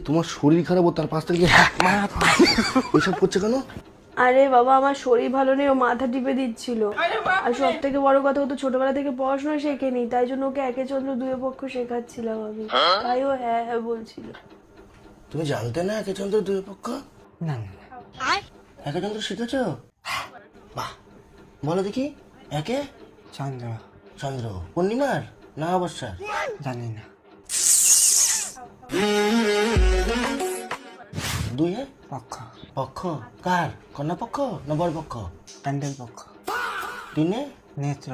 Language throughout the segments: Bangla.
তোমার শরীর খারাপ ও তার পাশ থেকে ওইসব করছে কেন? আরে বাবা আমার শরীর ভালো নেই, ও মাথা টিপে দিচ্ছিল। আর সব থেকে বড় কথা, ও তো ছোটবেলা থেকে পড়াশোনা শেখেনি, তাই জন্য ওকে একে চন্দ্র দুয়ে পক্ষ শেখাচ্ছিলাম আমি। তাই ও হ্যাঁ হ্যাঁ বলছিল। তুমি জানতে না একে চন্দ্র দুই পক্ষ? না একে চন্দ্র শিখেছ? বাহ, বলো দেখি। একে চন্দ্র চন্দ্র পূর্ণিমার না অবস্যার? জানি না। দুই পক্ষ পক্ষ কার? কন্যা পক্ষ না বর পক্ষ? প্যান্ডেল পক্ষ। তিনে নেত্র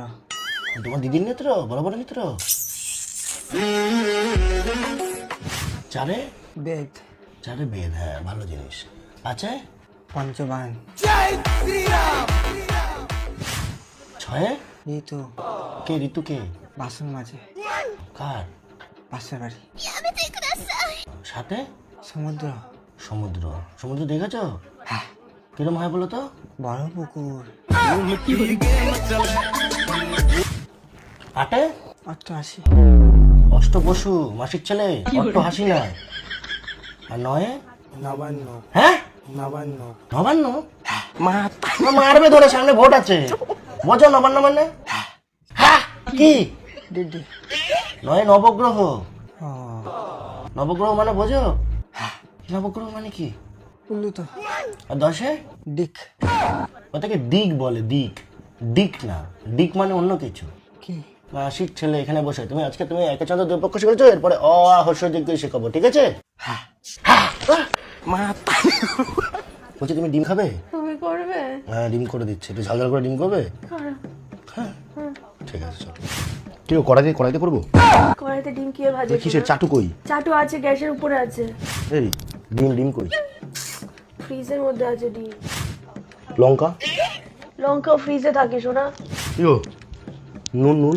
তোমার দিদির নেত্র, বড় বড় নেত্র। চারে বেদ চারে বেদ, হ্যাঁ ভালো জিনিস। আছে পঞ্চবান ছয়ে ঋতু কে? ঋতু কে? বাসন মাঝে কার? পাশের বাড়ি। সাথে সমুদ্র সমুদ্র। সমুদ্র দেখেছ? হ্যাঁ। কিরম হয় বলো তো? বড় পুকুর। আটে 88 অষ্ট বসু মাসির ছেলে, অষ্ট হাসি না। আর নয়ে নবান্ন হ্যাঁ নবান্ন নবান্ন। মারবে ধরে, সামনে ভোট আছে। বোঝো নবান্ন মানে? হ্যাঁ কি? ডিডি। নয় নবগ্রহ। ও নবগ্রহ মানে বোঝো? নবগ্রহ মানে কি? প্লুতো। আর দশে ডিক। ওটাকে দিক বলে, দিক। দিক না, দিক মানে অন্য কিছু। কি? মাসির ছেলে এখানে বসে। তুমি আজকে তুমি একে চন্দ্র দুই পক্ষ শিখেছো, এরপরে অ আ হর্ষ দিক দিয়ে শেখাবো, ঠিক আছে? হ্যাঁ। বলছি তুমি ডিম খাবে? তুমি করবে? হ্যাঁ ডিম করে দিচ্ছে, একটু ঝাল ঝাল করে ডিম করবে? হ্যাঁ ঠিক আছে চলো। কি কড়াইতে করবো? কড়াইতে ডিম কি ভাজে? কিসের চাটু কই? চাটু আছে, গ্যাসের উপরে আছে। এই ডিম কই? ফ্রিজের মধ্যে আছে ডিম। লঙ্কা লঙ্কাও ফ্রিজে থাকে সোনা। ইয়ো নুন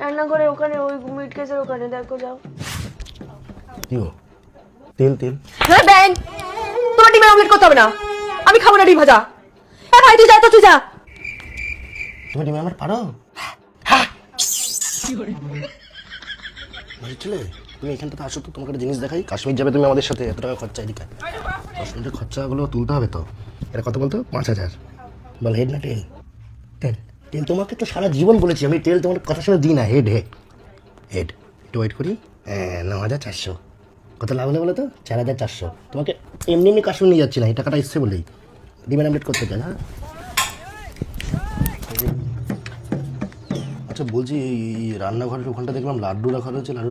রান্নাঘরে ওখানে, ওই মিট কেসের ওখানে দেখো, যাও। ইয়ো তেল হ্যাঁ ব্যাং, তোমার ডিমের অমলেট করতে হবে না, আমি খাবো না ডিম ভাজা। হ্যাঁ ভাই তুই যা, তো তুই যা। তুমি ডিম আমার পারো? মাসির ছেলে তুমি এখানটাতে আসো তো, তোমাকে একটা জিনিস দেখাই। কাশ্মীর যাবে তুমি আমাদের সাথে, এত টাকা খরচা এদিকে। কাশ্মীরের খরচাগুলো তুলতে হবে তো। এটা কত বলতো? 5000। বল হেড না টেল? তেল টেল তোমাকে তো সারা জীবন বলেছি আমি, টেল তোমার কথা শুনে দিই না। হেড একটু ওয়েট করি। 9400। কত লাভ হলে বলো তো? 4400। তোমাকে এমনি কাশ্মীর নিয়ে যাচ্ছি না, এই টাকাটা এসছে বলেই। ডিমের আমলেট করতে চাই। হ্যাঁ আচ্ছা বলছি, এই রান্নাঘরের ওখানটা দেখলাম লাড্ডু রাখা রয়েছে।